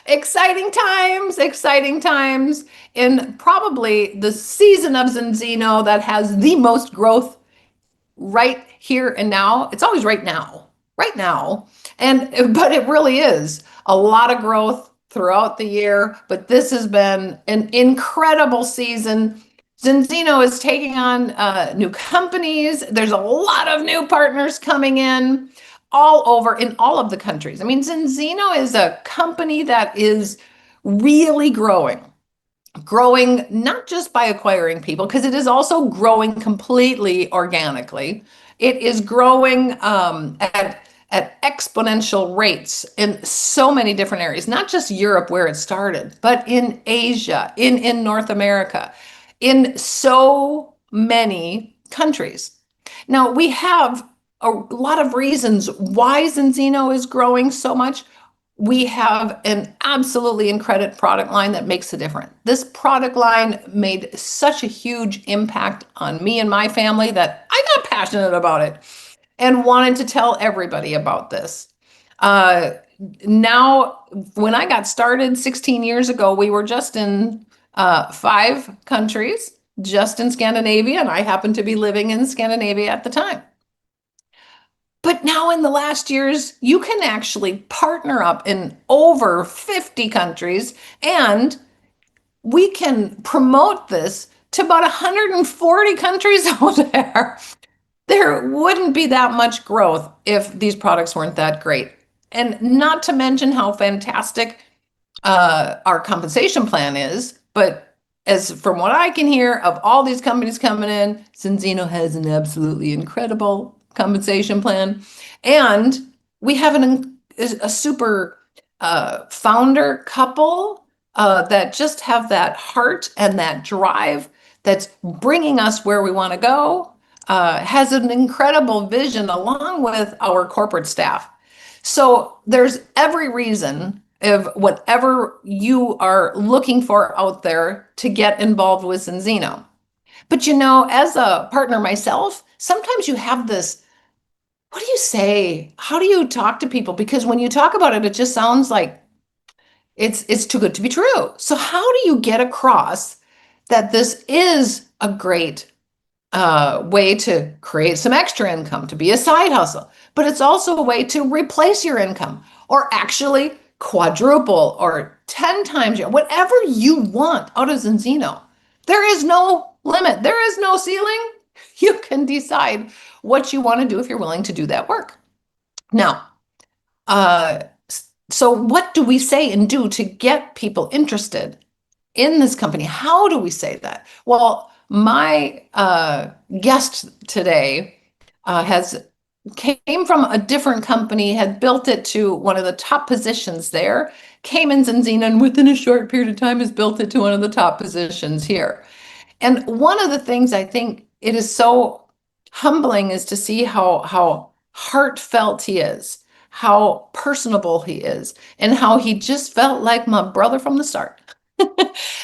Exciting times in probably the season of Zinzino that has the most growth right here and now. It's always right now. But it really is a lot of growth throughout the year. But this has been an incredible season. Zinzino is taking on new companies. There's a lot of new partners coming in all over in all of the countries. I mean, Zinzino is a company that is really growing not just by acquiring people, because it is also growing completely organically. It is growing at exponential rates in so many different areas, not just Europe where it started, but in Asia, in North America, in so many countries. Now, we have a lot of reasons why Zinzino is growing so much. We have an absolutely incredible product line that makes a difference. This product line made such a huge impact on me and my family that I got passionate about it and wanted to tell everybody about this. Now, when I got started 16 years ago, we were just in 5 countries, just in Scandinavia, and I happened to be living in Scandinavia at the time. But now in the last years, you can actually partner up in over 50 countries, and we can promote this to about 140 countries out there. There wouldn't be that much growth if these products weren't that great. And not to mention how fantastic our compensation plan is. But as from what I can hear of all these companies coming in, Zinzino has an absolutely incredible compensation plan. And we have a super founder couple that just have that heart and that drive that's bringing us where we want to go, has an incredible vision along with our corporate staff. So there's every reason of whatever you are looking for out there to get involved with Zinzino. But as a partner myself, sometimes you have this, what do you say? How do you talk to people? Because when you talk about it, it just sounds like it's too good to be true. So how do you get across that this is a great way to create some extra income, to be a side hustle, but it's also a way to replace your income or actually quadruple or 10 times whatever you want out of Zinzino. There is no limit. There is no ceiling. You can decide what you want to do if you're willing to do that work. Now, so what do we say and do to get people interested in this company? How do we say that? Well, my guest today came from a different company, had built it to one of the top positions there, came in Zinzino, and within a short period of time has built it to one of the top positions here. And one of the things I think it is so humbling is to see how heartfelt he is, how personable he is, and how he just felt like my brother from the start.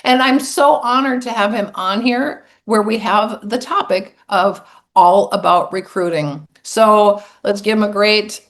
And I'm so honored to have him on here where we have the topic of all about recruiting. So let's give him a great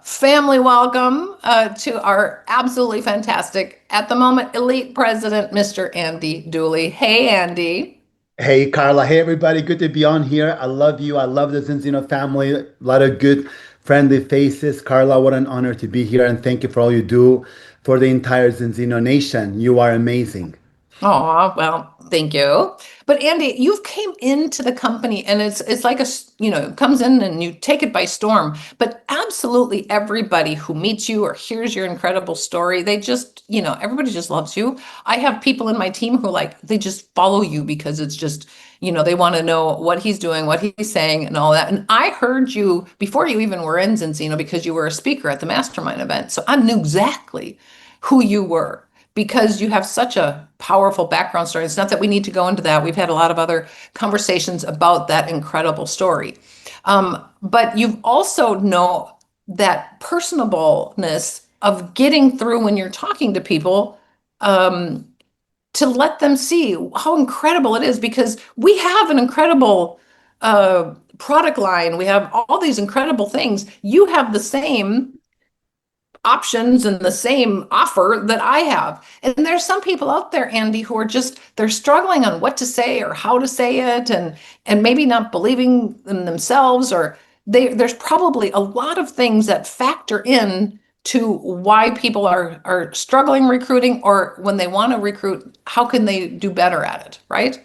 family welcome to our absolutely fantastic, at the moment, elite president, Mr. Andy Douly. Hey, Andy. Hey, Carla. Hey, everybody. Good to be on here. I love you. I love the Zinzino family. A lot of good, friendly faces. Carla, what an honor to be here. And thank you for all you do for the entire Zinzino nation. You are amazing. Oh, well, thank you. But Andy, you've came into the company and it's like it comes in and you take it by storm. But absolutely everybody who meets you or hears your incredible story, they just, everybody just loves you. I have people in my team who they just follow you because it's just, they want to know what he's doing, what he's saying and all that. And I heard you before you even were in Zinzino because you were a speaker at the mastermind event. So I knew exactly who you were, because you have such a powerful background story. It's not that we need to go into that. We've had a lot of other conversations about that incredible story. But you've also know that personableness of getting through when you're talking to people, to let them see how incredible it is, because we have an incredible product line. We have all these incredible things. You have the same options and the same offer that I have. And there's some people out there, Andy, who are just, they're struggling on what to say or how to say it, and maybe not believing in themselves, or there's probably a lot of things that factor in to why people are struggling recruiting, or when they want to recruit, how can they do better at it, right?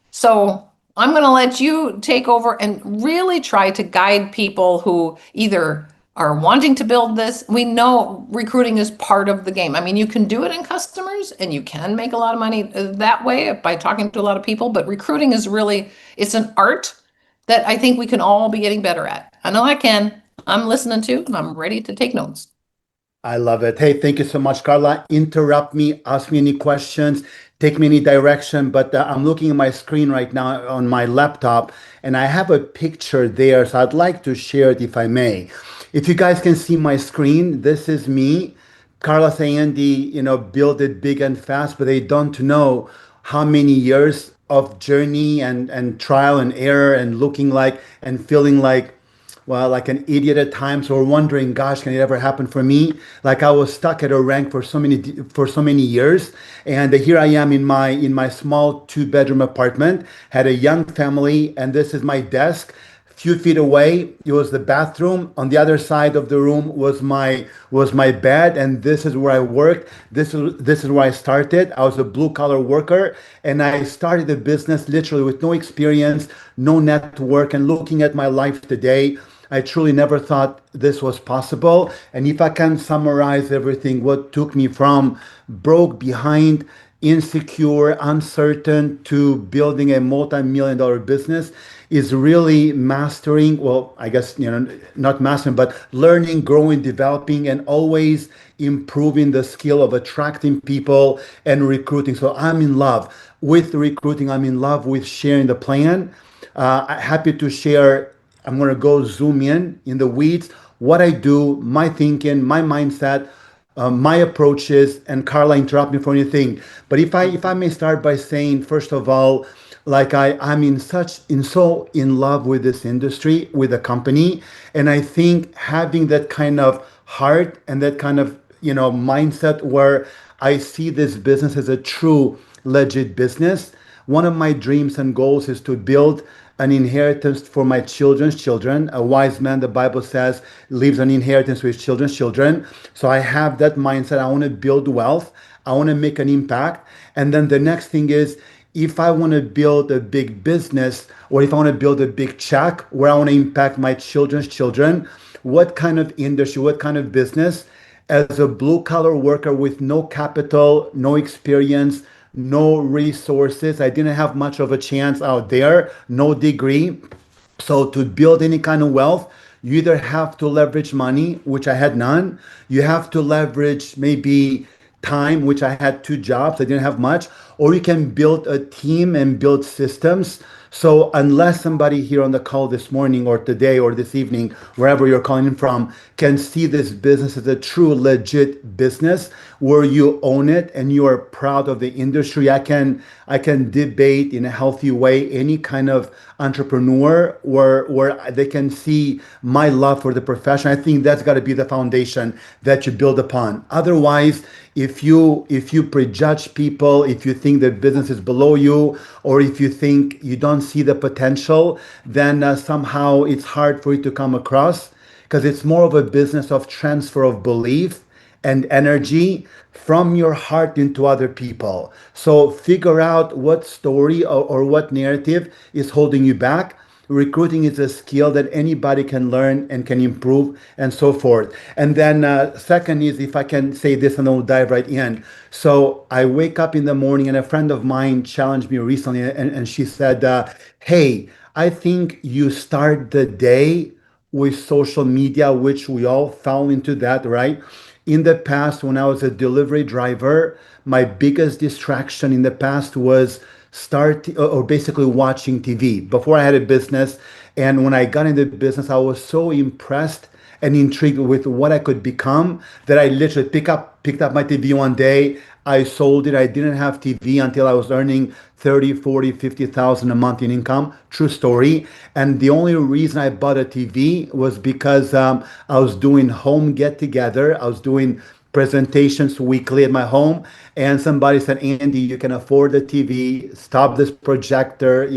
So I'm going to let you take over and really try to guide people who either are wanting to build this. We know recruiting is part of the game. I mean, you can do it in customers and you can make a lot of money that way by talking to a lot of people, but recruiting is really, it's an art that I think we can all be getting better at. I know I can. I'm listening to, and I'm ready to take notes. I love it. Hey, thank you so much, Carla. Interrupt me, ask me any questions, take me any direction. But I'm looking at my screen right now on my laptop, and I have a picture there. So I'd like to share it if I may. If you guys can see my screen, this is me. Carla saying, Andy, build it big and fast, but they don't know how many years of journey and trial and error and looking like and feeling like, well, like an idiot at times, or wondering, gosh, can it ever happen for me? Like I was stuck at a rank for so many years, and here I am in my small 2-bedroom apartment. Had a young family, and this is my desk. Few feet away, it was the bathroom. On the other side of the room was my bed, and this is where I worked. This is where I started. I was a blue-collar worker, and I started a business literally with no experience, no network, and looking at my life today, I truly never thought this was possible. And if I can summarize everything, what took me from broke, behind, insecure, uncertain, to building a multi-million-dollar business is really mastering, well, I guess, not mastering, but learning, growing, developing, and always improving the skill of attracting people and recruiting. So I'm in love with recruiting. I'm in love with sharing the plan. Happy to share. I'm going to go zoom in the weeds, what I do, my thinking, my mindset, my approaches, and Carla, interrupt me for anything. But if I may start by saying, first of all, like I'm so in love with this industry, with the company, and I think having that kind of heart and that kind of mindset where I see this business as a true legit business. One of my dreams and goals is to build an inheritance for my children's children. A wise man, the Bible says, leaves an inheritance for his children's children. So I have that mindset. I want to build wealth. I want to make an impact. And then the next thing is, if I want to build a big business, or if I want to build a big check where I want to impact my children's children, what kind of industry, what kind of business? As a blue-collar worker with no capital, no experience, no resources, I didn't have much of a chance out there, no degree. So to build any kind of wealth, you either have to leverage money, which I had none. You have to leverage maybe time, which I had 2 jobs, I didn't have much, or you can build a team and build systems. So unless somebody here on the call this morning or today or this evening, wherever you're calling in from, can see this business as a true legit business where you own it and you are proud of the industry, I can debate in a healthy way any kind of entrepreneur where they can see my love for the profession. I think that's got to be the foundation that you build upon. Otherwise, if you prejudge people, if you think that business is below you, or if you think you don't see the potential, then somehow it's hard for you to come across, because it's more of a business of transfer of belief and energy from your heart into other people. So figure out what story or what narrative is holding you back. Recruiting is a skill that anybody can learn and can improve, and so forth. And then second is, if I can say this and then we'll dive right in. So I wake up in the morning, and a friend of mine challenged me recently, and she said, hey, I think you start the day with social media, which we all fall into that, right? In the past, when I was a delivery driver, my biggest distraction in the past was basically watching TV before I had a business. And when I got into business, I was so impressed and intrigued with what I could become that I literally pick up picked up my TV one day. I sold it. I didn't have TV until I was earning 30, 40, 50,000 a month in income. True story. And the only reason I bought a TV was because I was doing home get together. I was doing presentations weekly at my home, and somebody said, Andy, you can afford the TV, stop this projector,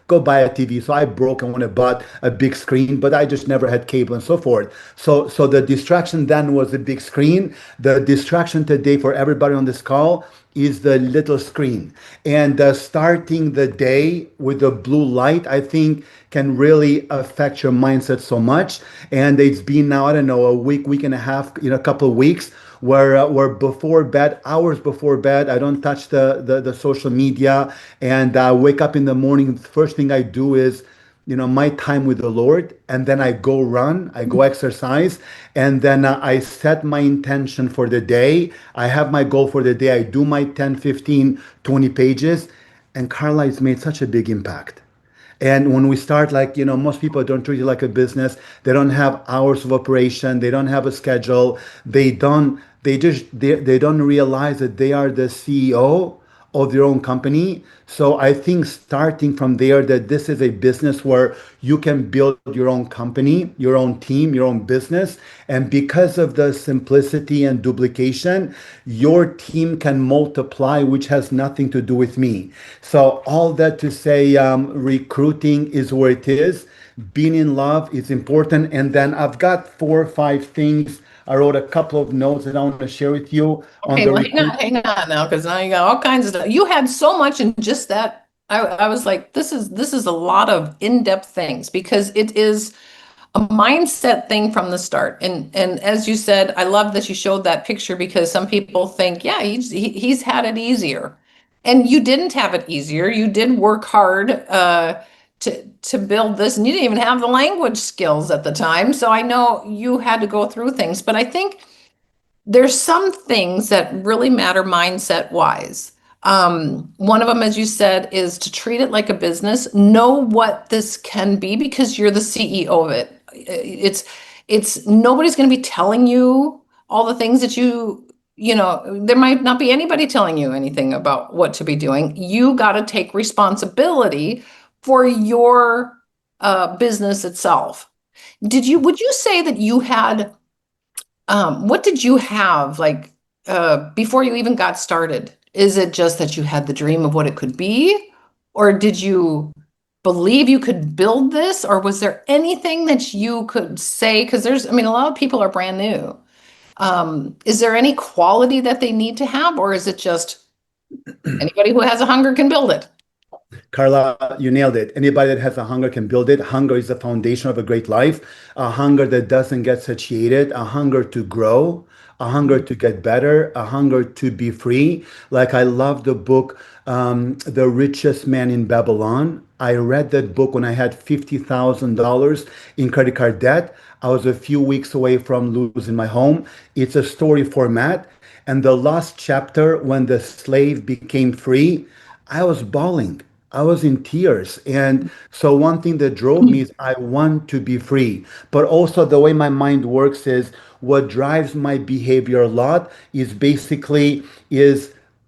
go buy a TV. So I broke and went and bought a big screen, but I just never had cable and so forth. So the distraction then was the big screen. The distraction today for everybody on this call is the little screen. And starting the day with the blue light, I think, can really affect your mindset so much. And it's been now, I don't know, a week and a half, a couple of weeks, where before bed, hours before bed, I don't touch the social media, and I wake up in the morning. The first thing I do is, my time with the Lord, and then I go run, I go exercise, and then I set my intention for the day. I have my goal for the day. I do my 10, 15, 20 pages, and Carla, it's made such a big impact. And when we start, most people don't treat it like a business. They don't have hours of operation. They don't have a schedule. They don't realize that they are the CEO of their own company. So I think starting from there, that this is a business where you can build your own company, your own team, your own business. And because of the simplicity and duplication, your team can multiply, which has nothing to do with me. So all that to say, recruiting is where it is. Being in love is important. And then I've got 4 or 5 things. I wrote a couple of notes that I want to share with you on Okay, the well, hang on now, because now you got all kinds of stuff. You had so much in just that. I was like, this is a lot of in-depth things, because it is a mindset thing from the start. And as you said, I love that you showed that picture, because some people think, yeah, he's had it easier. And you didn't have it easier. You did work hard to build this, and you didn't even have the language skills at the time. So I know you had to go through things, but I think there's some things that really matter mindset wise. One of them, as you said, is to treat it like a business. Know what this can be, because you're the CEO of it. It's nobody's going to be telling you all the things that there might not be anybody telling you anything about what to be doing. You got to take responsibility for your business itself. Would you say that you had, what did you have before you even got started? Is it just that you had the dream of what it could be? Or did you believe you could build this? Or was there anything that you could say? Because a lot of people are brand new. Is there any quality that they need to have? Or is it just anybody who has a hunger can build it? Carla, you nailed it. Anybody that has a hunger can build it. Hunger is the foundation of a great life. A hunger that doesn't get satiated, a hunger to grow, a hunger to get better, a hunger to be free. Like, I love the book, The Richest Man in Babylon. I read that book when I had $50,000 in credit card debt. I was a few weeks away from losing my home. It's a story format. And the last chapter, when the slave became free, I was bawling. I was in tears. And so one thing that drove me is I want to be free. But also the way my mind works is, what drives my behavior a lot is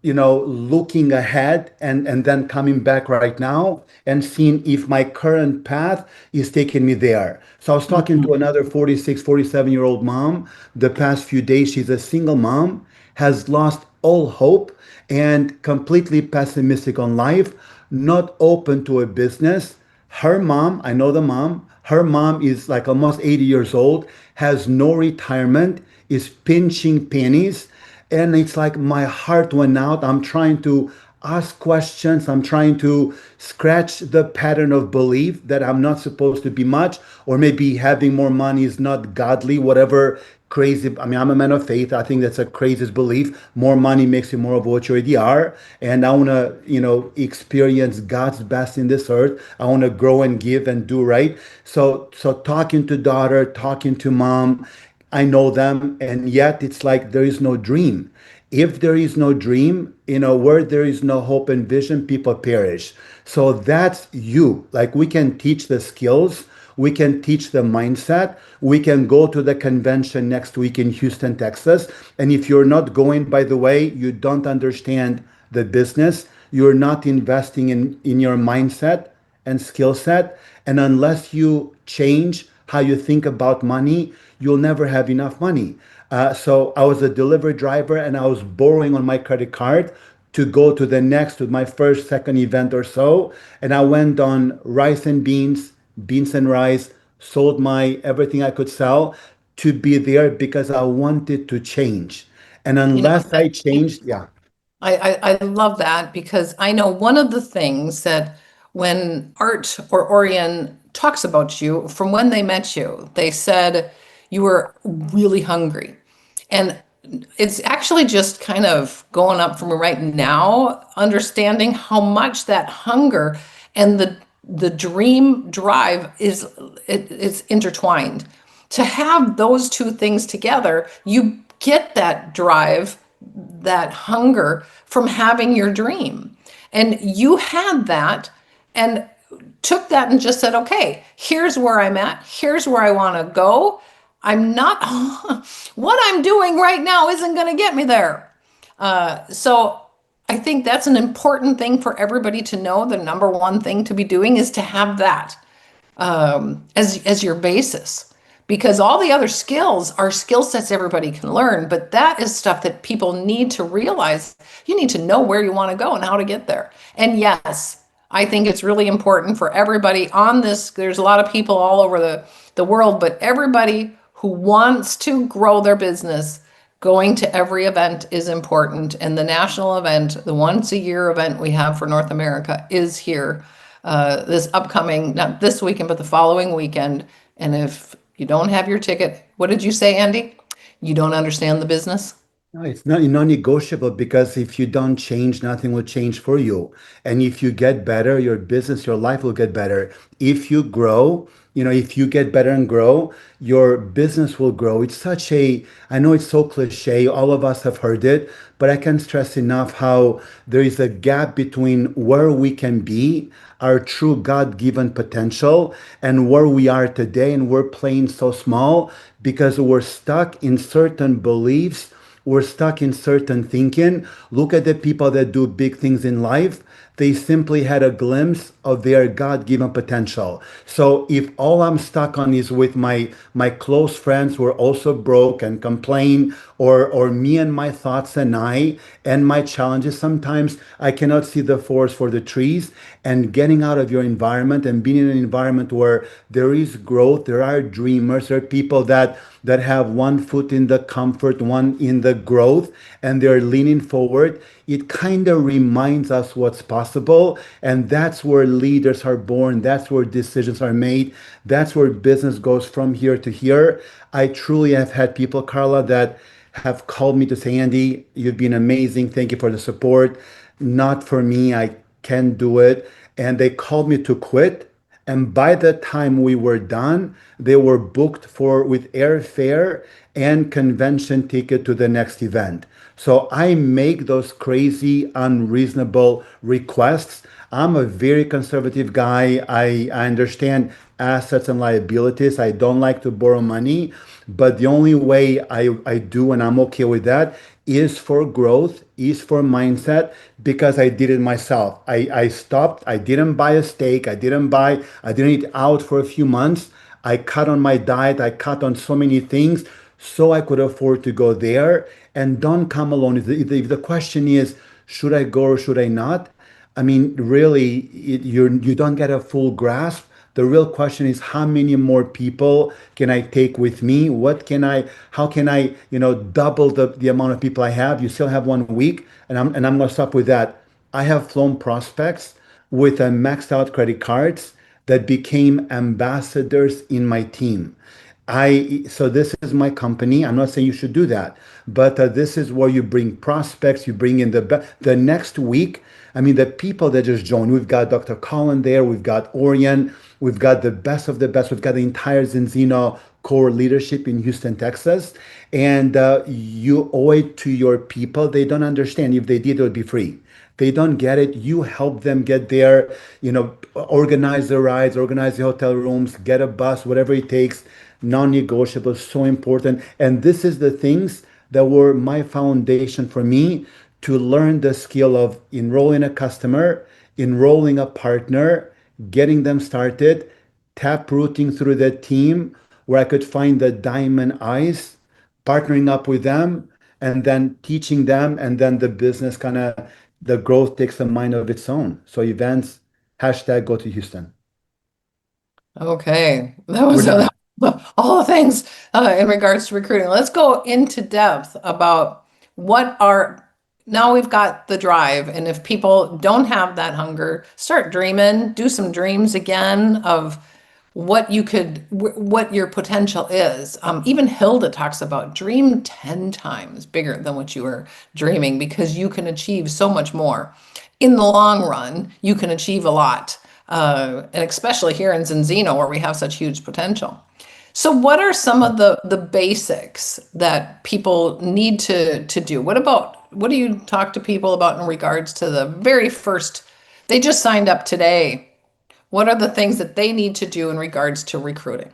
looking ahead and then coming back right now and seeing if my current path is taking me there. So I was talking to another 46, 47-year-old mom the past few days. She's a single mom, has lost all hope and completely pessimistic on life, not open to a business. Her mom, I know the mom, her mom is like almost 80 years old, has no retirement, is pinching pennies. And it's like my heart went out. I'm trying to ask questions. I'm trying to scratch the pattern of belief that I'm not supposed to be much, or maybe having more money is not godly, whatever crazy. I'm a man of faith. I think that's a craziest belief. More money makes you more of what you already are. And I want to, experience God's best in this earth. I want to grow and give and do right. So talking to daughter, talking to mom, I know them, and yet it's like there is no dream. If there is no dream, where there is no hope and vision, people perish. So that's you. Like, we can teach the skills, We can teach the mindset. We can go to the convention next week in Houston, Texas. And if you're not going, by the way, you don't understand the business. You're not investing in your mindset and skill set. And unless you change how you think about money, you'll never have enough money. So I was a delivery driver and I was borrowing on my credit card to go to my first, second event or so. And I went on rice and beans, beans and rice, sold my everything I could sell to be there because I wanted to change. And You know, unless I changed, yeah. I love that because I know one of the things that when Art or Orion talks about you, from when they met you, they said you were really hungry. And it's actually just kind of going up for me right now, understanding how much that hunger and the dream drive is intertwined. To have those two things together, you get that drive, that hunger from having your dream. And you had that and took that and just said, okay, here's where I'm at. Here's where I want to go. I'm not, what I'm doing right now isn't going to get me there. So I think that's an important thing for everybody to know. The number one thing to be doing is to have that as your basis, because all the other skills are skill sets everybody can learn, but that is stuff that people need to realize. You need to know where you want to go and how to get there. And yes, I think it's really important for everybody on this. There's a lot of people all over the world, but everybody who wants to grow their business, going to every event is important. And the national event, the once a year event we have for North America, is here this upcoming, not this weekend, but the following weekend. And if you don't have your ticket, what did you say, Andy? You don't understand the business? No, it's not non-negotiable because if you don't change, nothing will change for you. And if you get better, your business, your life will get better. If you grow, if you get better and grow, your business will grow. I know it's so cliche, all of us have heard it, but I can't stress enough how there is a gap between where we can be, our true God-given potential, and where we are today. And we're playing so small because we're stuck in certain beliefs. We're stuck in certain thinking. Look at the people that do big things in life. They simply had a glimpse of their God-given potential. So if all I'm stuck on is with my close friends who are also broke and complain, or me and my thoughts and my challenges, sometimes I cannot see the forest for the trees. And getting out of your environment and being in an environment where there is growth, there are dreamers, there are people that have one foot in the comfort, one in the growth, and they're leaning forward. It kind of reminds us what's possible. And that's where leaders are born. That's where decisions are made. That's where business goes from here to here. I truly have had people, Carla, that have called me to say, Andy, you've been amazing. Thank you for the support. Not for me. I can't do it. And they called me to quit. And by the time we were done, they were booked with airfare and convention ticket to the next event. So I make those crazy, unreasonable requests. I'm a very conservative guy. I understand assets and liabilities. I don't like to borrow money, but the only way I do, and I'm okay with that, is for growth, is for mindset, because I did it myself. I stopped. I didn't buy a steak. I didn't eat out for a few months. I cut on my diet. I cut on so many things so I could afford to go there. And don't come alone. If the question is, should I go or should I not? I mean, really, you don't get a full grasp. The real question is, how many more people can I take with me? How can I, double the amount of people I have? You still have 1 week, and I'm gonna stop with that. I have flown prospects with a maxed out credit cards that became ambassadors in my team. So this is my company. I'm not saying you should do that, but this is where you bring prospects, you bring in the next week. I mean, the people that just joined, we've got Dr. Colin there, we've got Orion, we've got the best of the best, we've got the entire Zinzino core leadership in Houston, Texas. And you owe it to your people. They don't understand. If they did, it would be free. They don't get it. You help them get there, organize the rides, organize the hotel rooms, get a bus, whatever it takes. Non-negotiable, so important. And this is the things that were my foundation for me to learn the skill of enrolling a customer, enrolling a partner, getting them started, tap rooting through the team where I could find the diamond eyes, partnering up with them, and then teaching them, and then the business the growth takes a mind of its own. So events, hashtag go to Houston. Okay, that We're was done. all the things in regards to recruiting. Let's go into depth about what are, now we've got the drive, and if people don't have that hunger, start dreaming, do some dreams again of what you could, what your potential is. Even Hilda talks about dream 10 times bigger than what you were dreaming, because you can achieve so much more. In the long run, you can achieve a lot. And especially here in Zinzino, where we have such huge potential. So what are some of the basics that people need to do? What do you talk to people about in regards to the very first, they just signed up today. What are the things that they need to do in regards to recruiting?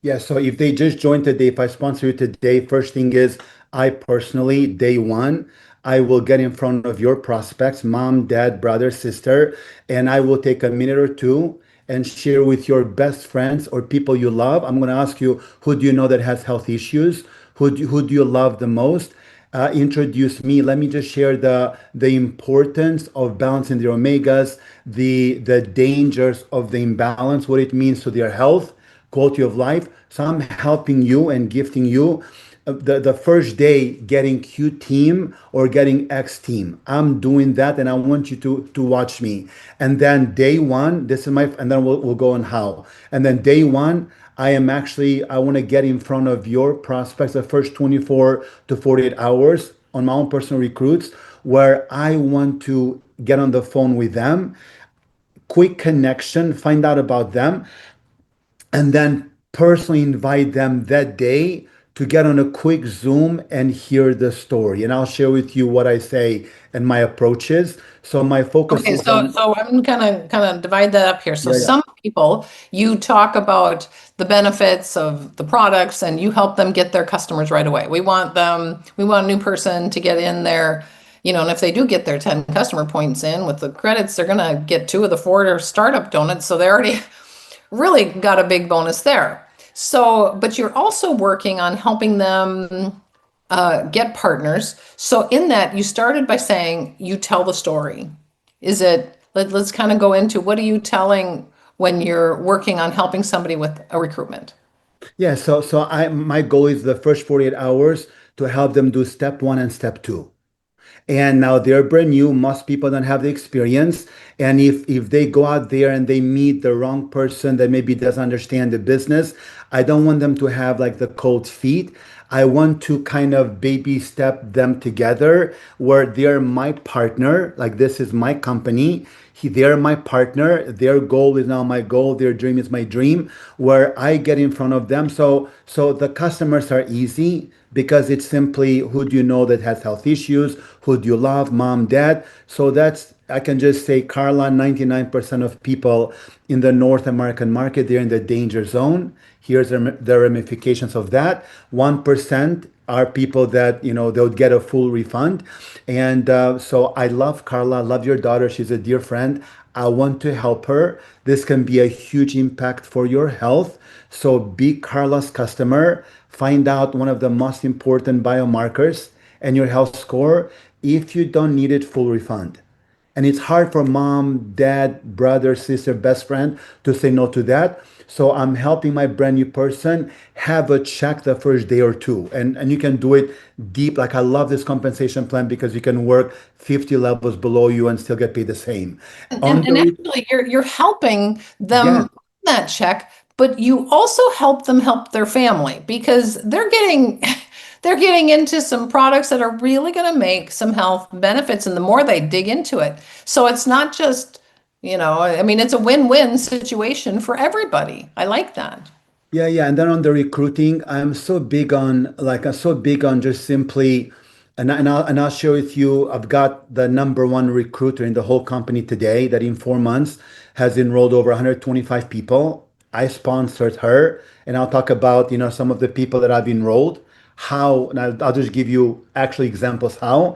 Yeah, so if they just joined today, if I sponsor you today, first thing is I personally, day one, I will get in front of your prospects, mom, dad, brother, sister, and I will take a minute or two and share with your best friends or people you love. I'm going to ask you, who do you know that has health issues? Who do you love the most? Introduce me. Let me just share the importance of balancing the omegas, the dangers of the imbalance, what it means to their health, quality of life. So I'm helping you and gifting you the first day getting Q team or getting X team. I'm doing that, and I want you to watch me. And then day one, this is and then we'll go on how. And then day one, I want to get in front of your prospects the first 24 to 48 hours on my own personal recruits, where I want to get on the phone with them, quick connection, find out about them, and then personally invite them that day to get on a quick Zoom and hear the story. And I'll share with you what I say and my approaches. So my focus Okay, is on, so I'm kind of divide that up here. So yeah, yeah. some people, you talk about the benefits of the products and you help them get their customers right away. We want a new person to get in there, and if they do get their 10 customer points in with the credits, they're gonna get 2 of the 4 startup donuts. So they already really got a big bonus there. So, but you're also working on helping them get partners. So in that, you started by saying you tell the story. Let's kind of go into, what are you telling when you're working on helping somebody with a recruitment? Yeah, so my goal is the first 48 hours to help them do step one and step two. And now they're brand new. Most people don't have the experience. And if they go out there and they meet the wrong person that maybe doesn't understand the business, I don't want them to have like the cold feet. I want to kind of baby step them together where they're my partner, like this is my company. They're my partner. Their goal is now my goal. Their dream is my dream, where I get in front of them. So the customers are easy because it's simply, who do you know that has health issues? Who do you love? Mom, dad. So I can just say, Carla, 99% of people in the North American market, they're in the danger zone. Here's the ramifications of that. 1% are people that, they'll get a full refund. And so I love Carla, I love your daughter. She's a dear friend. I want to help her. This can be a huge impact for your health. So be Carla's customer. Find out one of the most important biomarkers and your health score. If you don't need it, full refund. And it's hard for mom, dad, brother, sister, best friend to say no to that. So I'm helping my brand new person have a check the first day or two. And you can do it deep. Like, I love this compensation plan because you can work 50 levels below you and still get paid the same. And, On and, the and actually, you're helping Yeah. them that check, but you also help them help their family, because they're getting they're getting into some products that are really going to make some health benefits, and the more they dig into it. So it's not just, I mean, it's a win-win situation for everybody. I like that. Yeah, yeah. And then on the recruiting, I'm so big on just simply, and I'll share with you, I've got the number one recruiter in the whole company today that in 4 months has enrolled over 125 people. I sponsored her, and I'll talk about, some of the people that I've enrolled, how, and I'll just give you actual examples how.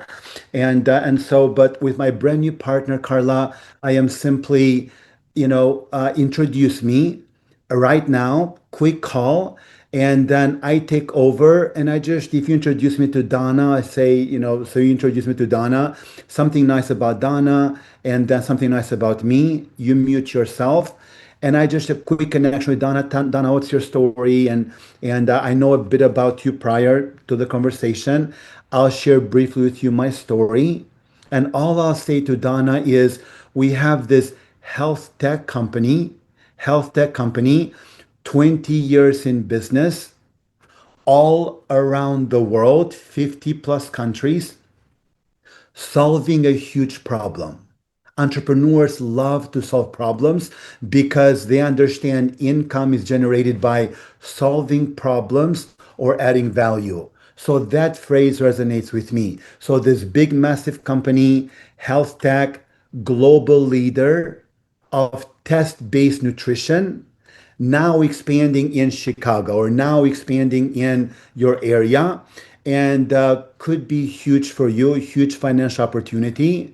But with my brand new partner, Carla, I am simply, introduce me right now, quick call, and then I take over and if you introduce me to Donna, I say, so you introduce me to Donna, something nice about Donna, and then something nice about me, you mute yourself. And I just a quick connection with Donna. Donna, what's your story? And I know a bit about you prior to the conversation. I'll share briefly with you my story. And all I'll say to Donna is we have this health tech company, 20 years in business, all around the world, 50 plus countries, solving a huge problem. Entrepreneurs love to solve problems because they understand income is generated by solving problems or adding value. So that phrase resonates with me. So this big, massive company, health tech, global leader of test-based nutrition, now expanding in Chicago or now expanding in your area, and could be huge for you, huge financial opportunity.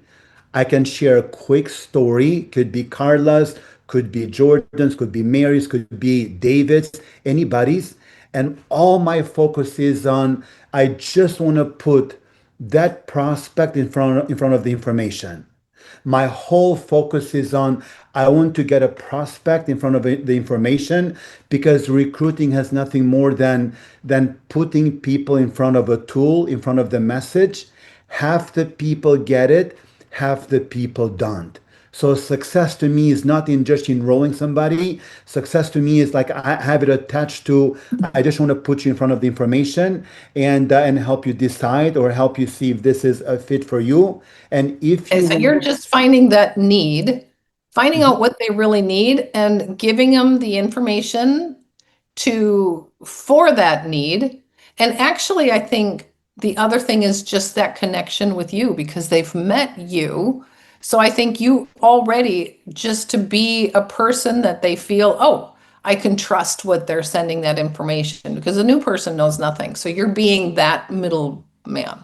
I can share a quick story. Could be Carla's, could be Jordan's, could be Mary's, could be David's, anybody's. And all my focus is on I just want to put that prospect in front of the information. My whole focus is on I want to get a prospect in front of the information because recruiting has nothing more than putting people in front of a tool, in front of the message. Half the people get it, half the people don't. So success to me is not in just enrolling somebody. Success to me is like I have it attached to I just want to put you in front of the information and help you decide or help you see if this is a fit for you. And if Okay, you so want you're just finding that need, finding out what they really need and giving them the information for that need. And actually, I think the other thing is just that connection with you because they've met you. So I think you already just to be a person that they feel, oh, I can trust what they're sending that information because a new person knows nothing. So you're being that middle man.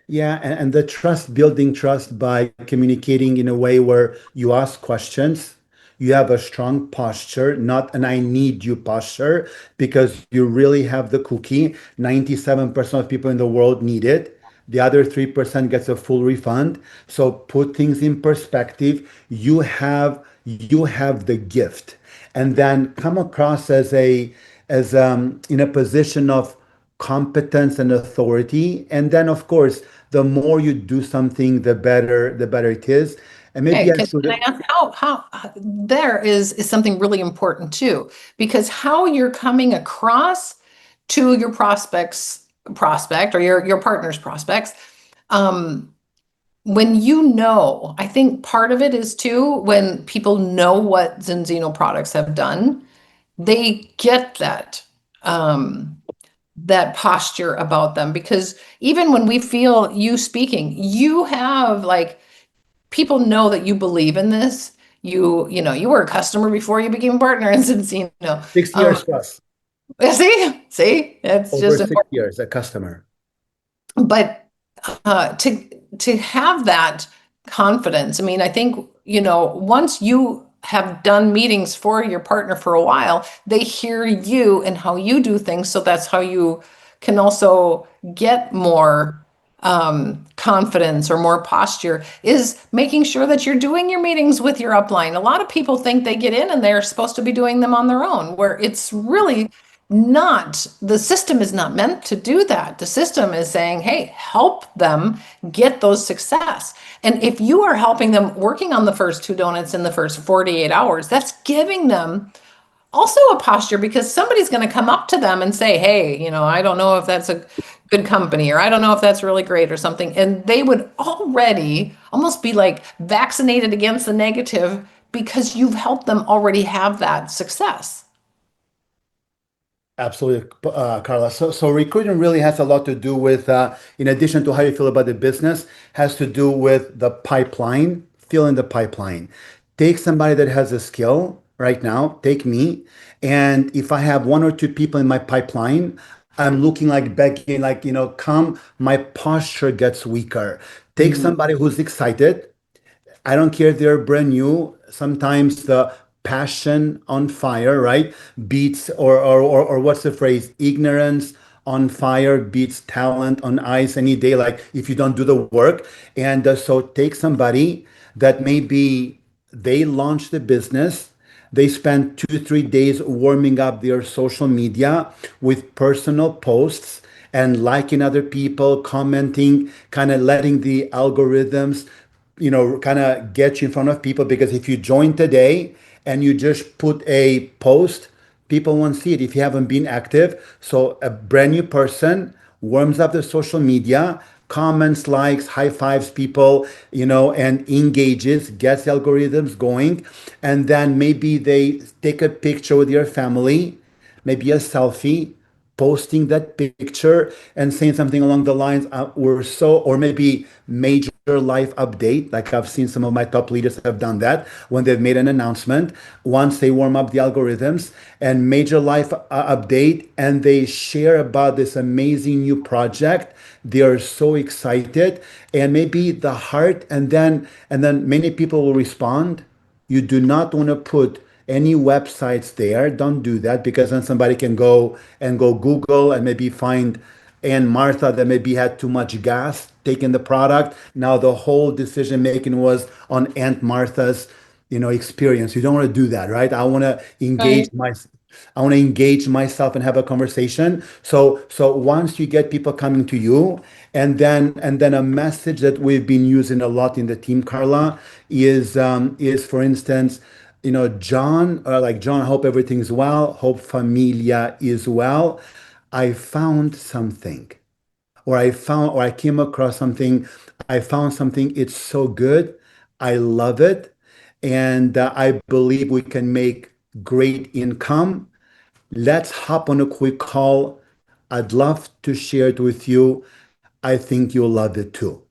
Yeah, and the trust, building trust by communicating in a way where you ask questions, you have a strong posture, not an I need you posture, because you really have the cookie. 97% of people in the world need it. The other 3% gets a full refund. So put things in perspective. You have the gift. And then come across as in a position of competence and authority. And then, of course, the more you do something, the better it is. And maybe Okay, I can I should. ask how there is something really important too, because how you're coming across to your prospect or your partner's prospects, um, when I think part of it is too when people know what Zinzino products have done, they get that posture about them because even when we feel you speaking, you have like people know that you believe in this. You were a customer before you became a partner in Zinzino. 6 years plus, See, that's over just six important. years, a customer. But to have that confidence, I mean, I think, once you have done meetings for your partner for a while, they hear you and how you do things. So that's how you can also get more confidence or more posture is making sure that you're doing your meetings with your upline. A lot of people think they get in and they're supposed to be doing them on their own, where it's really not. The system is not meant to do that. The system is saying, hey, help them get those success. And if you are helping them working on the first two donuts in the first 48 hours, that's giving them also a posture because somebody's going to come up to them and say, hey, I don't know if that's a good company or I don't know if that's really great or something. And they would already almost be like vaccinated against the negative because you've helped them already have that success. Absolutely, Carla. So recruiting really has a lot to do with, in addition to how you feel about the business, has to do with the pipeline, filling the pipeline. Take somebody that has a skill right now, take me, and if I have one or two people in my pipeline, I'm looking like begging, like, come, my posture gets weaker. Take Mhm. somebody who's excited. I don't care if they're brand new. Sometimes the passion on fire, right, beats or what's the phrase? Ignorance on fire beats talent on ice any day. Like if you don't do the work, and so take somebody that maybe they launched the business. They spend 2, 3 days warming up their social media with personal posts and liking other people, commenting, kind of letting the algorithms kind of get you in front of people, because if you join today and you just put a post, people won't see it if you haven't been active. So a brand new person warms up the social media, comments, likes, high fives people, and engages, gets the algorithms going. And then maybe they take a picture with your family, maybe a selfie, posting that picture and saying something along the lines, or maybe major life update. Like I've seen some of my top leaders have done that when they've made an announcement. Once they warm up the algorithms and major life update, and they share about this amazing new project. They are so excited, and maybe the heart, and then many people will respond. You do not want to put any websites there. Don't do that, because then somebody can go Google and maybe find Aunt Martha that maybe had too much gas taking the product. Now the whole decision making was on Aunt Martha's, experience. You don't want to do that, right? Right. I want to engage myself and have a conversation. So once you get people coming to you, and then a message that we've been using a lot in the team, Carla, is for instance, John, like John, hope everything's well. Hope familia is well. I found something, or I came across something. I found something. It's so good. I love it. And I believe we can make great income. Let's hop on a quick call. I'd love to share it with you. I think you'll love it too.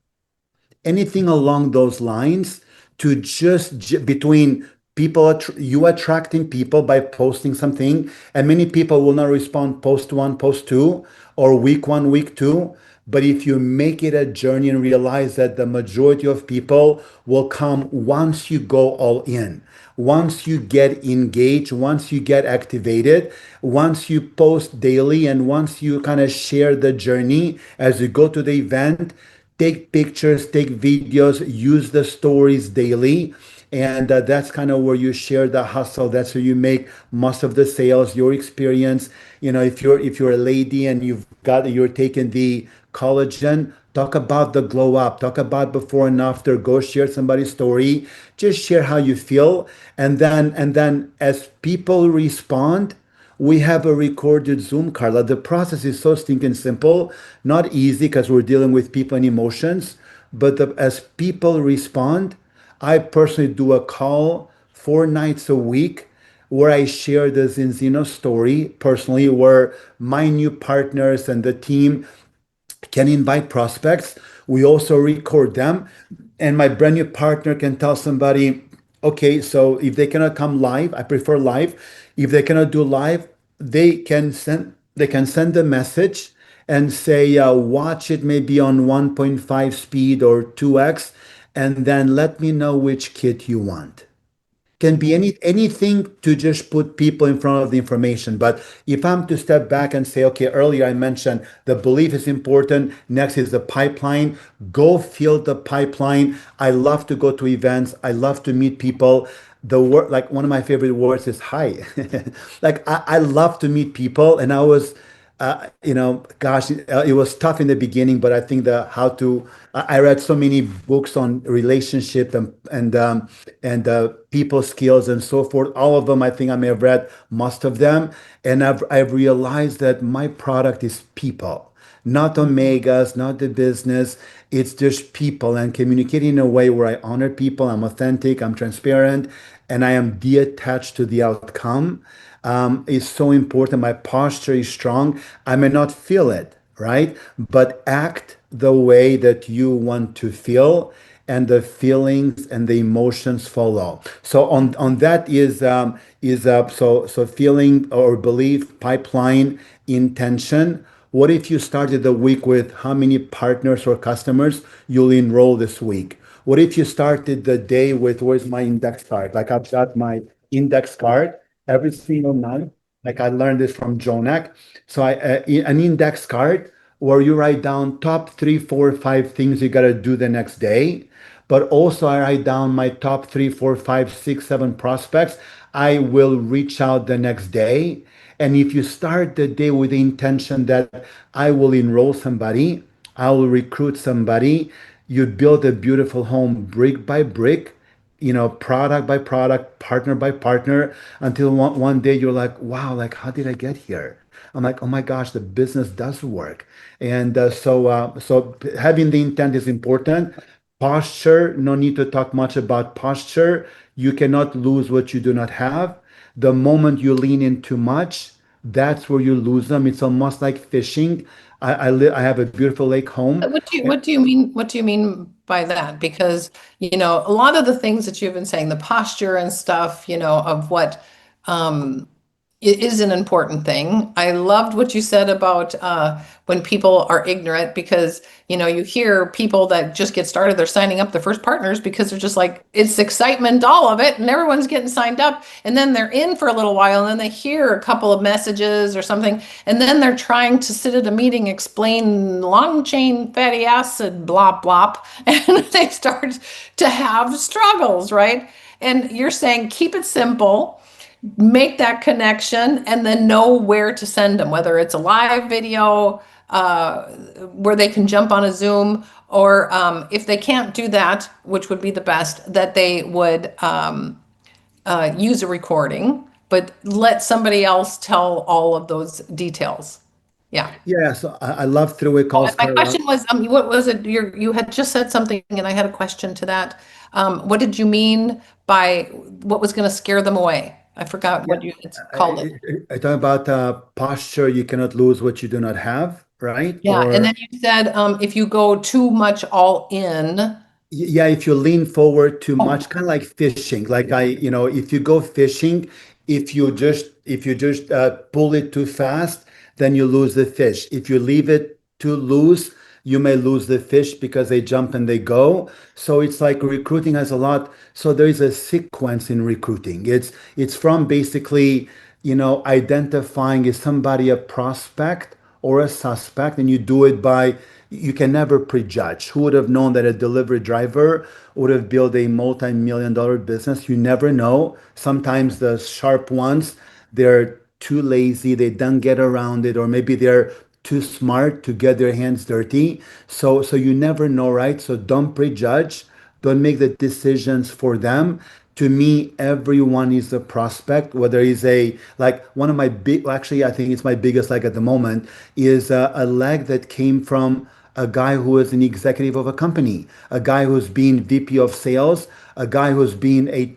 Anything along those lines, to just between people, you attracting people by posting something, and many people will not respond post one, post two, or week one, week two. But if you make it a journey and realize that the majority of people will come once you go all in, once you get engaged, once you get activated, once you post daily, and once you kind of share the journey as you go to the event, take pictures, take videos, use the stories daily. And that's kind of where you share the hustle. That's where you make most of the sales. Your experience, if you're a lady and you're taking the collagen, talk about the glow up, talk about before and after. Go share somebody's story. Just share how you feel, and then as people respond, we have a recorded Zoom, Carla. The process is so stinking simple, not easy because we're dealing with people and emotions. But as people respond, I personally do a call 4 nights a week where I share the Zinzino story personally, where my new partners and the team can invite prospects. We also record them, and my brand new partner can tell somebody, okay, so if they cannot come live, I prefer live. If they cannot do live, they can send a message and say, watch it maybe on 1.5 speed or 2x, and then let me know which kit you want. Can be anything to just put people in front of the information. But if I'm to step back and say, okay, earlier I mentioned the belief is important. Next is the pipeline. Go fill the pipeline. I love to go to events. I love to meet people. The word, like one of my favorite words is hi. Like I love to meet people, and gosh, it was tough in the beginning, but I think the how to. I read so many books on relationship and people skills and so forth. All of them, I think I may have read most of them, and I've realized that my product is people, not omegas, not the business. It's just people, and communicating in a way where I honor people. I'm authentic. I'm transparent, and I am detached to the outcome. is so important. My posture is strong. I may not feel it, right? But act the way that you want to feel, and the feelings and the emotions follow. So on that is feeling or belief, pipeline, intention. What if you started the week with how many partners or customers you'll enroll this week? What if you started the day with where's my index card? Like I've got my index card every single month. Like I learned this from Jonak. So an index card where you write down top three, four, five things you got to do the next day. But also I write down my top three, four, five, six, seven prospects I will reach out the next day. And if you start the day with the intention that I will enroll somebody, I will recruit somebody, you build a beautiful home brick by brick, product by product, partner by partner, until one day you're like, wow, like, how did I get here? I'm like, oh my gosh, the business does work. And so having the intent is important. Posture, no need to talk much about posture. You cannot lose what you do not have. The moment you lean in too much, that's where you lose them. It's almost like fishing. I have a beautiful lake home. What do you mean by that? Because, a lot of the things that you've been saying, the posture and stuff, of what um is an important thing. I loved what you said about when people are ignorant, because you hear people that just get started, they're signing up their first partners because they're just like, it's excitement, all of it, and everyone's getting signed up, and then they're in for a little while, and then they hear a couple of messages or something, and then they're trying to sit at a meeting, explain long chain fatty acid, blop blop, and they start to have struggles, right? And you're saying keep it simple, make that connection, and then know where to send them, whether it's a live video where they can jump on a Zoom, or if they can't do that, which would be the best, that they would use a recording, but let somebody else tell all of those details. Yeah. Yeah, so I love three-way Oh, calls, and my Carla. question was, what was it? You had just said something, and I had a question to that. What did you mean by what was going to scare them away? I forgot Yeah, what you had called it. I talk about posture. You cannot lose what you do not have, right? Yeah, and Or then you said if you go too much all in. yeah, if you lean forward too Oh, much, kind of like fishing. Like if you go fishing, if you just pull it too fast, then you lose the fish. If you leave it too loose, you may lose the fish because they jump and they go. So it's like recruiting has a lot. So there is a sequence in recruiting. It's from basically, identifying is somebody a prospect or a suspect, and you do it by you can never prejudge. Who would have known that a delivery driver would have built a multi-million-dollar business? You never know. Sometimes the sharp ones, they're too lazy, they don't get around it, or maybe they're too smart to get their hands dirty. So you never know, right? So don't prejudge. Don't make the decisions for them. To me, everyone is a prospect, whether he's like one of my big, actually, I think it's my biggest leg at the moment, is a leg that came from a guy who is an executive of a company, a guy who's been VP of sales, a guy who's been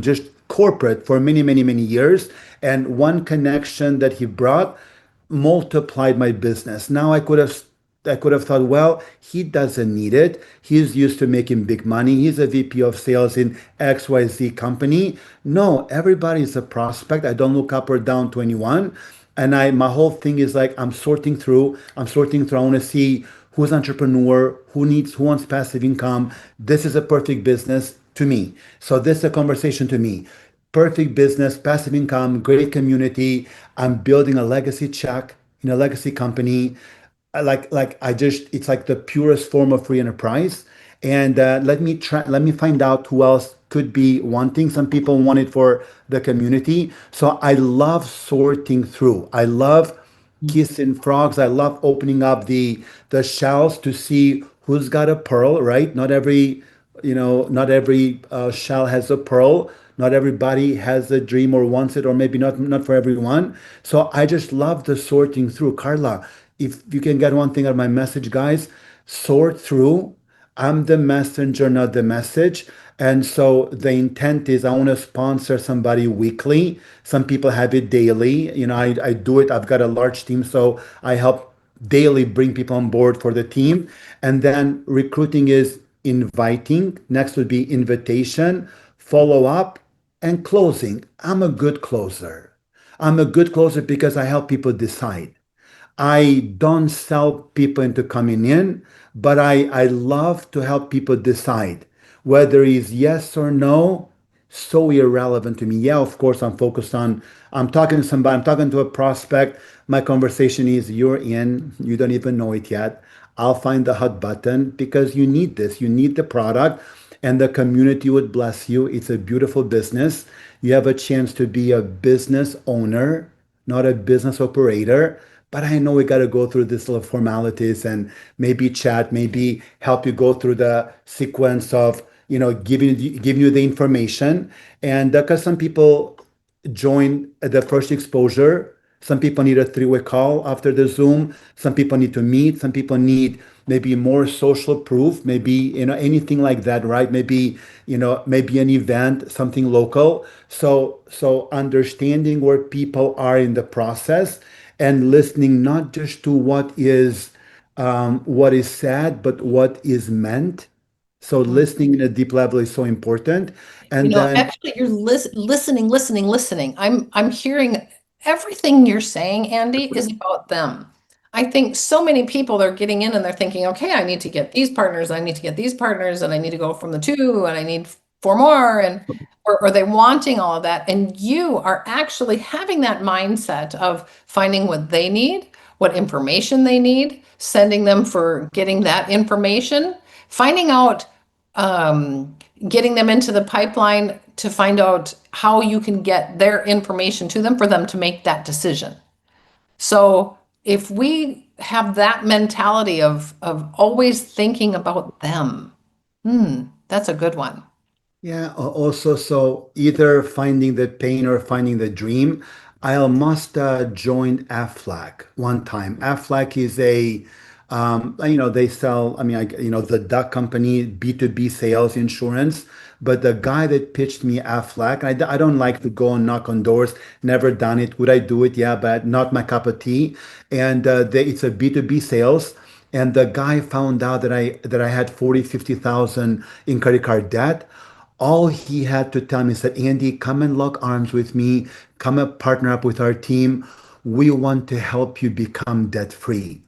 just corporate for many, many, many years. And one connection that he brought multiplied my business. Now I could have thought, well, he doesn't need it. He's used to making big money. He's a VP of sales in XYZ company. No, everybody's a prospect. I don't look up or down to anyone. And my whole thing is like I'm sorting through. I want to see who's entrepreneur, who wants passive income. This is a perfect business to me. So this is a conversation to me. Perfect business, passive income, great community. I'm building a legacy check in a legacy company. It's like the purest form of free enterprise. And let me find out who else could be wanting. Some people want it for the community. So I love sorting through. I love kissing frogs. I love opening up the shells to see who's got a pearl, right? Not every shell has a pearl. Not everybody has a dream or wants it, or maybe not for everyone. So I just love the sorting through. Carla, if you can get one thing out of my message, guys, sort through. I'm the messenger, not the message. And so the intent is I want to sponsor somebody weekly. Some people have it daily. I do it. I've got a large team, so I help daily bring people on board for the team. And then recruiting is inviting. Next would be invitation, follow up, and closing. I'm a good closer. I'm a good closer because I help people decide. I don't sell people into coming in, but I love to help people decide whether it's yes or no. So irrelevant to me. Yeah, of course, I'm talking to somebody, I'm talking to a prospect. My conversation is, you're in, you don't even know it yet. I'll find the hot button because you need this, you need the product, and the community would bless you. It's a beautiful business. You have a chance to be a business owner, not a business operator. But I know we got to go through this little formalities and maybe chat, maybe help you go through the sequence of, giving you the information. And because some people join at the first exposure, some people need a three-way call after the Zoom. Some people need to meet. Some people need maybe more social proof, maybe, anything like that, right? Maybe an event, something local. So understanding where people are in the process and listening not just to what is said, but what is meant. So listening in a deep level is so important. And then, Actually, you're listening, listening, listening. I'm hearing everything you're saying, Andy, is about them. I think so many people are getting in and they're thinking, okay, I need to get these partners, I need to get these partners, and I need to go from the two, and I need four more, and or are they wanting all of that? And you are actually having that mindset of finding what they need, what information they need, sending them for getting that information, finding out getting them into the pipeline to find out how you can get their information to them for them to make that decision. So if we have that mentality of always thinking about them, that's a good one. yeah, also, so either finding the pain or finding the dream. I almost joined Aflac one time. Aflac is they sell, the duck company, B2B sales insurance. But the guy that pitched me Aflac, I don't like to go and knock on doors, never done it. Would I do it? Yeah, but not my cup of tea. And it's a B2B sales. And the guy found out that I had 40, 50,000 in credit card debt. All he had to tell me said, Andy, come and lock arms with me, come and partner up with our team. We want to help you become debt free.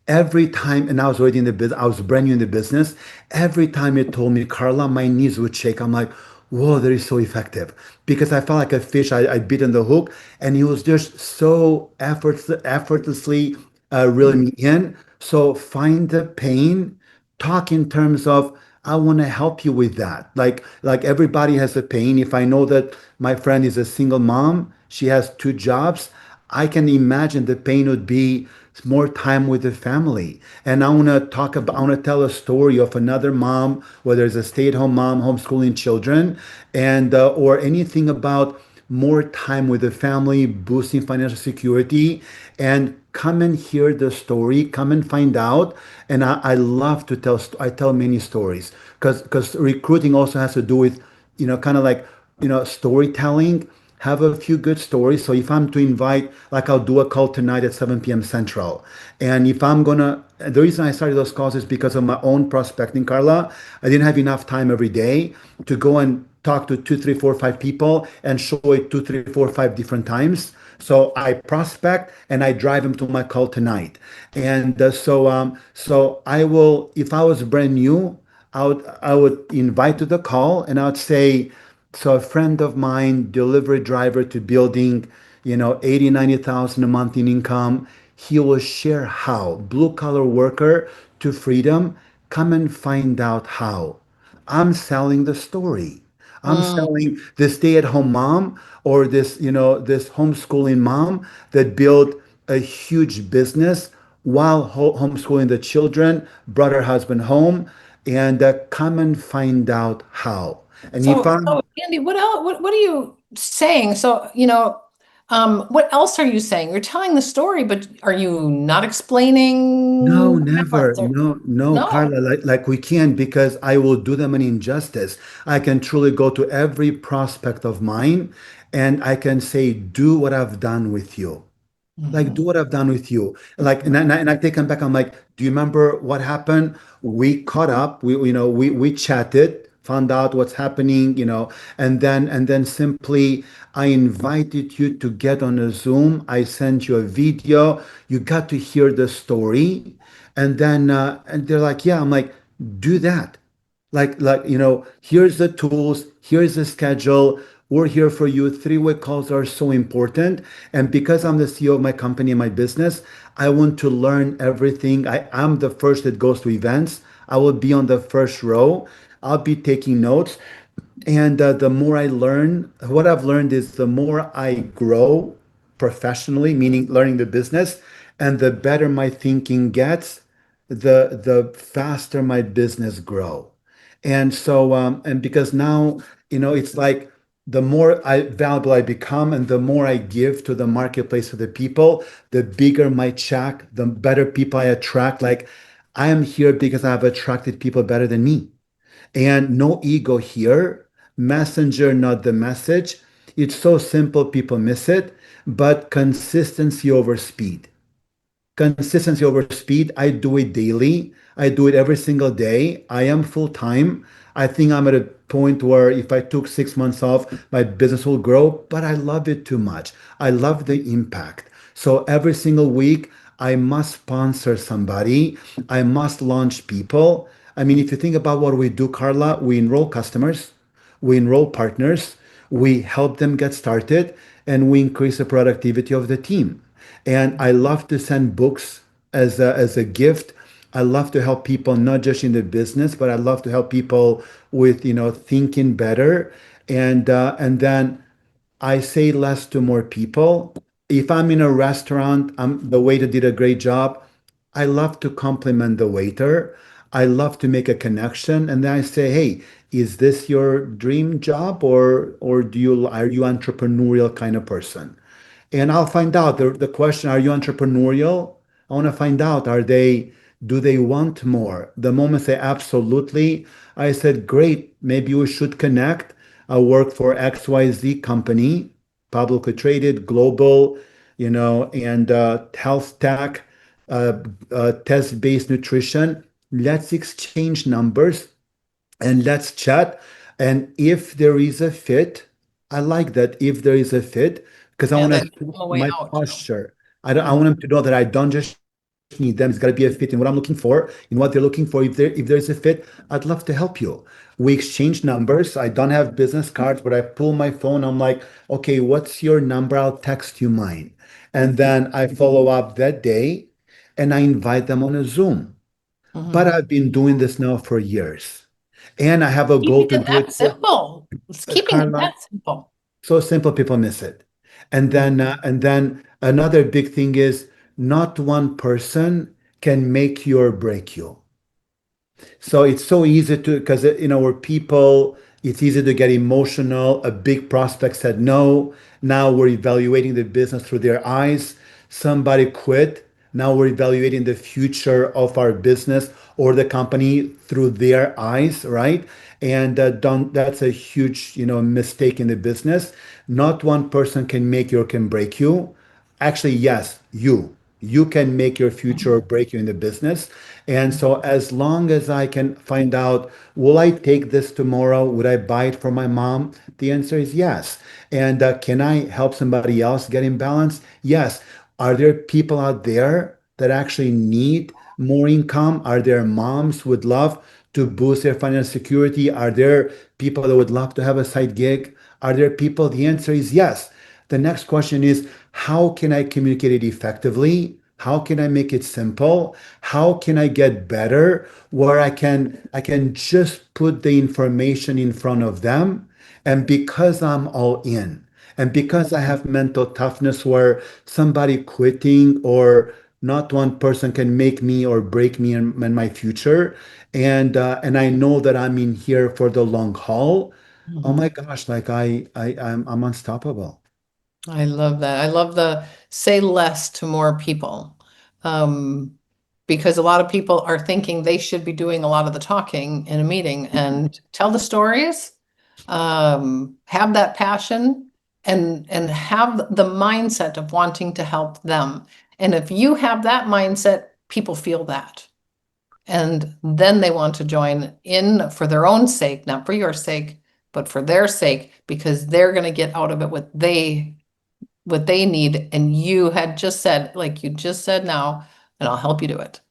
Every time, and I was already in the business, I was brand new in the business. Every time he told me, Carla, my knees would shake. I'm like, whoa, that is so effective. Because I felt like a fish, I'd bitten the hook, and he was just so effortlessly reeling me in. So find the pain, talk in terms of, I want to help you with that. Like everybody has a pain. If I know that my friend is a single mom, she has two jobs, I can imagine the pain would be more time with the family. And I want to tell a story of another mom, whether it's a stay-at-home mom, homeschooling children, and or anything about more time with the family, boosting financial security, and come and hear the story, come and find out. And I love to I tell many stories because recruiting also has to do with, kind of like, storytelling. Have a few good stories. So if I'm to invite, like I'll do a call tonight at 7 p.m. Central. And if I'm gonna, the reason I started those calls is because of my own prospecting, Carla. I didn't have enough time every day to go and talk to two, three, four, five people and show it two, three, four, five different times. So I prospect and I drive them to my call tonight. And so I will, if I was brand new, I would invite to the call and I would say, so a friend of mine, delivery driver to building, 80, 90,000 a month in income. He will share how. Blue collar worker to freedom. Come and find out how. I'm selling the story. I'm Mm. selling this stay-at-home mom or this homeschooling mom that built a huge business while homeschooling the children, brought her husband home, and come and find out how. And if So, I'm Andy, what else, what are you saying? So, What else are you saying? You're telling the story, but are you not explaining No, what never. happens? Or No, no, no. Carla, like we can't because I will do them an injustice. I can truly go to every prospect of mine and I can say, do what I've done with you. Like, do Mhm. what I've done with you. Like, and I take them back. I'm like, do you remember what happened? We caught up. We chatted, found out what's happening. And then simply I invited you to get on a Zoom. I sent you a video. You got to hear the story, and they're like, yeah. I'm like, do that. Here's the tools, here's the schedule. We're here for you. Three-way calls are so important. And because I'm the CEO of my company and my business, I want to learn everything. I'm the first that goes to events. I will be on the first row. I'll be taking notes. And the more I learn, what I've learned is the more I grow professionally, meaning learning the business, and the better my thinking gets, the faster my business grow. And because now, it's like the more valuable I become and the more I give to the marketplace for the people, the bigger my check, the better people I attract. Like I am here because I've attracted people better than me. And no ego here. Messenger, not the message. It's so simple, people miss it, but consistency over speed. Consistency over speed. I do it daily. I do it every single day. I am full time. I think I'm at a point where if I took 6 months off, my business will grow, but I love it too much. I love the impact. So every single week, I must sponsor somebody. I must launch people. I mean, if you think about what we do, Carla, we enroll customers, we enroll partners, we help them get started, and we increase the productivity of the team. And I love to send books as a gift. I love to help people not just in the business, but I love to help people with thinking better. And then I say less to more people. If I'm in a restaurant, the waiter did a great job. I love to compliment the waiter. I love to make a connection, and then I say, "Hey, is this your dream job, or are you entrepreneurial kind of person?" And I'll find out the question, are you entrepreneurial? I want to find out, do they want more? The moment they say absolutely, I said, great, maybe we should connect. I work for XYZ company, publicly traded, global, and health tech, uh, test-based nutrition. Let's exchange numbers and let's chat. And if there is a fit, I like that if there is a fit, because I Yeah, want then to on put the way my out. posture. I Mhm. want them to know that I don't just need them. It's got to be a fit in what I'm looking for, in what they're looking for. If there's a fit, I'd love to help you. We exchange numbers. I don't have business cards, but I pull my phone. I'm like, okay, what's your number? I'll text you mine. And then I follow up that day and I invite them on a Zoom. But Mhm. I've been doing this now for years. And I have a goal Keeping to it do that it for simple. It's keeping it Carla. that simple. So simple, people miss it. And then another big thing is not one person can make you or break you. So it's so easy to, because we're people, it's easy to get emotional. A big prospect said no. Now we're evaluating the business through their eyes. Somebody quit. Now we're evaluating the future of our business or the company through their eyes, right? And that's a huge, mistake in the business. Not one person can make you or can break you. Actually, yes, you can make your future or Mhm. break you in the business. And so as long as I can find out, will I take this tomorrow? Would I buy it for my mom? The answer is yes. And can I help somebody else get in balance? Yes. Are there people out there that actually need more income? Are there moms who would love to boost their financial security? Are there people that would love to have a side gig? Are there people? The answer is yes. The next question is, how can I communicate it effectively? How can I make it simple? How can I get better where I can just put the information in front of them? And because I'm all in, and because I have mental toughness where somebody quitting or not one person can make me or break me in my future, and I know that I'm in here for the long haul. Oh my Mhm. gosh, like I'm unstoppable. I love that. I love the say less to more people. Um, because a lot of people are thinking they should be doing a lot of the talking in a meeting and tell the stories, have that passion and have the mindset of wanting to help them. And if you have that mindset, people feel that. And then they want to join in for their own sake, not for your sake, but for their sake, because they're going to get out of it what they need. And you had just said, like you just said now, and I'll help you do it.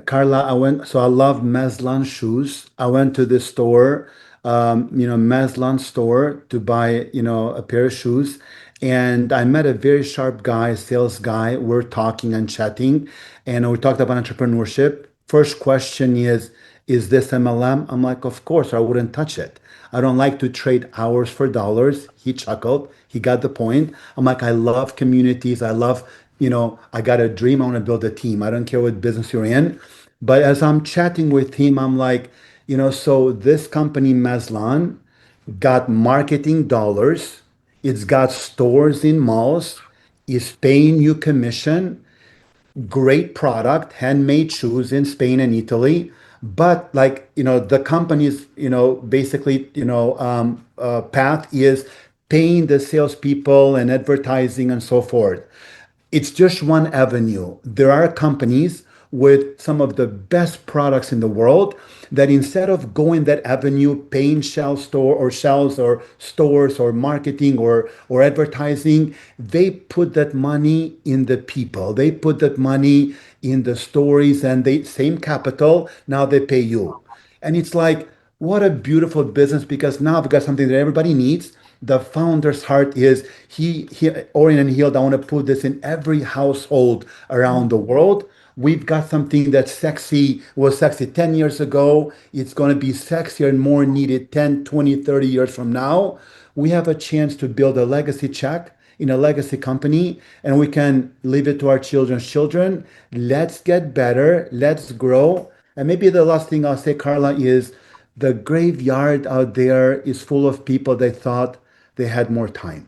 Carla, so I love Mezlan shoes. I went to the store, Mezlan store to buy, a pair of shoes. And I met a very sharp guy, sales guy. We're talking and chatting, and we talked about entrepreneurship. First question is this MLM? I'm like, of course, I wouldn't touch it. I don't like to trade hours for dollars. He chuckled. He got the point. I'm like, I love communities. I love, I got a dream. I want to build a team. I don't care what business you're in. But as I'm chatting with him, I'm like, so this company, Mazlan, got marketing dollars. It's got stores in malls. Is paying you commission, great product, handmade shoes in Spain and Italy. But like, the company's, basically, path is paying the salespeople and advertising and so forth. It's just one avenue. There are companies with some of the best products in the world that instead of going that avenue, paying shelves or stores or marketing or advertising, they put that money in the people. They put that money in the stories and they same capital. Now they pay you. And it's like, what a beautiful business because now I've got something that everybody needs. The founder's heart is he Orient and Healed. I want to put this in every household around the world. We've got something that's sexy, was sexy 10 years ago. It's going to be sexier and more needed 10, 20, 30 years from now. We have a chance to build a legacy check in a legacy company and we can leave it to our children's children. Let's get better. Let's grow. And maybe the last thing I'll say, Carla, is the graveyard out there is full of people they thought they had more time.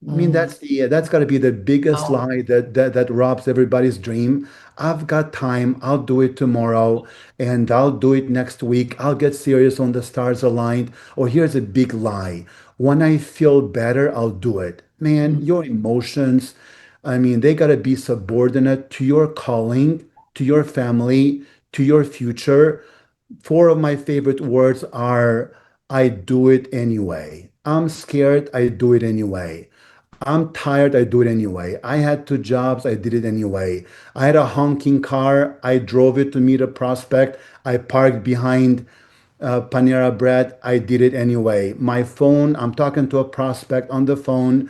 I mean, Mm. that's got to be the biggest Oh, lie that robs everybody's dream. I've got time. I'll do it tomorrow, and I'll do it next week. I'll get serious when the stars aligned. Or here's a big lie. When I feel better, I'll do it. Man, mm. your emotions, I mean, they got to be subordinate to your calling, to your family, to your future. Four of my favorite words are I do it anyway. I'm scared, I do it anyway. I'm tired, I do it anyway. I had two jobs, I did it anyway. I had a honking car, I drove it to meet a prospect. I parked behind Panera Bread, I did it anyway. My phone, I'm talking to a prospect on the phone.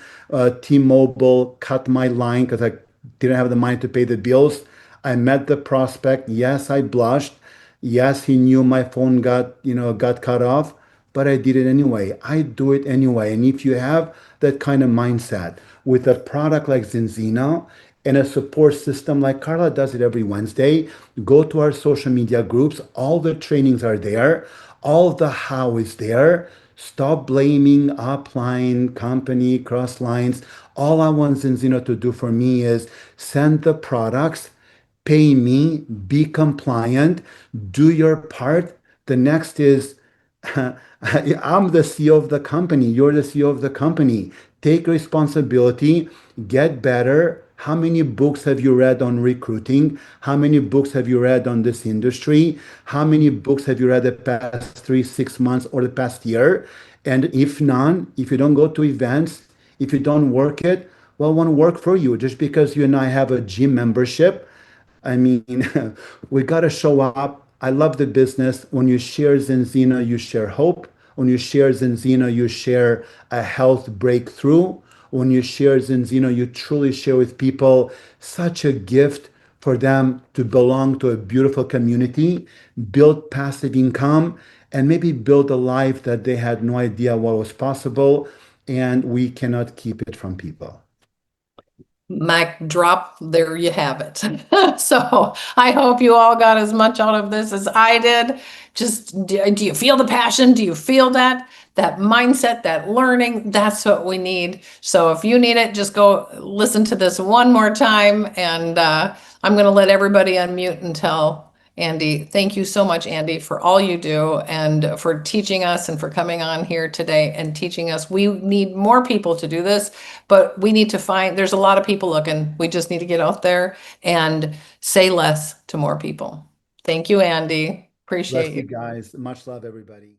T-Mobile cut my line because I didn't have the money to pay the bills. I met the prospect. Yes, I blushed. Yes, he knew my phone got cut off, but I did it anyway. I do it anyway. And if you have that kind of mindset with a product like Zinzino and a support system like Carla does it every Wednesday, go to our social media groups. All the trainings are there. All the how is there. Stop blaming upline, company, cross lines. All I want Zinzino to do for me is send the products, pay me, be compliant, do your part. The next is I'm the CEO of the company. You're the CEO of the company. Take responsibility, get better. How many books have you read on recruiting? How many books have you read on this industry? How many books have you read the past 3, 6 months or the past year? And if none, if you don't go to events, if you don't work it, well, it won't work for you. Just because you and I have a gym membership, I mean, we got to show up. I love the business. When you share Zinzino, you share hope. When you share Zinzino, you share a health breakthrough. When you share Zinzino, you truly share with people such a gift for them to belong to a beautiful community, build passive income, and maybe build a life that they had no idea what was possible. And we cannot keep it from people. Mic drop, there you have it. So I hope you all got as much out of this as I did. Just, do you feel the passion? Do you feel that mindset, that learning? That's what we need. So if you need it, just go listen to this one more time. And I'm going to let everybody unmute and tell Andy. Thank you so much, Andy, for all you do and for teaching us and for coming on here today and teaching us. We need more people to do this, but we need to find, there's a lot of people looking. We just need to get out there and say less to more people. Thank you, Andy. Appreciate Bless you you. guys. Much love, everybody.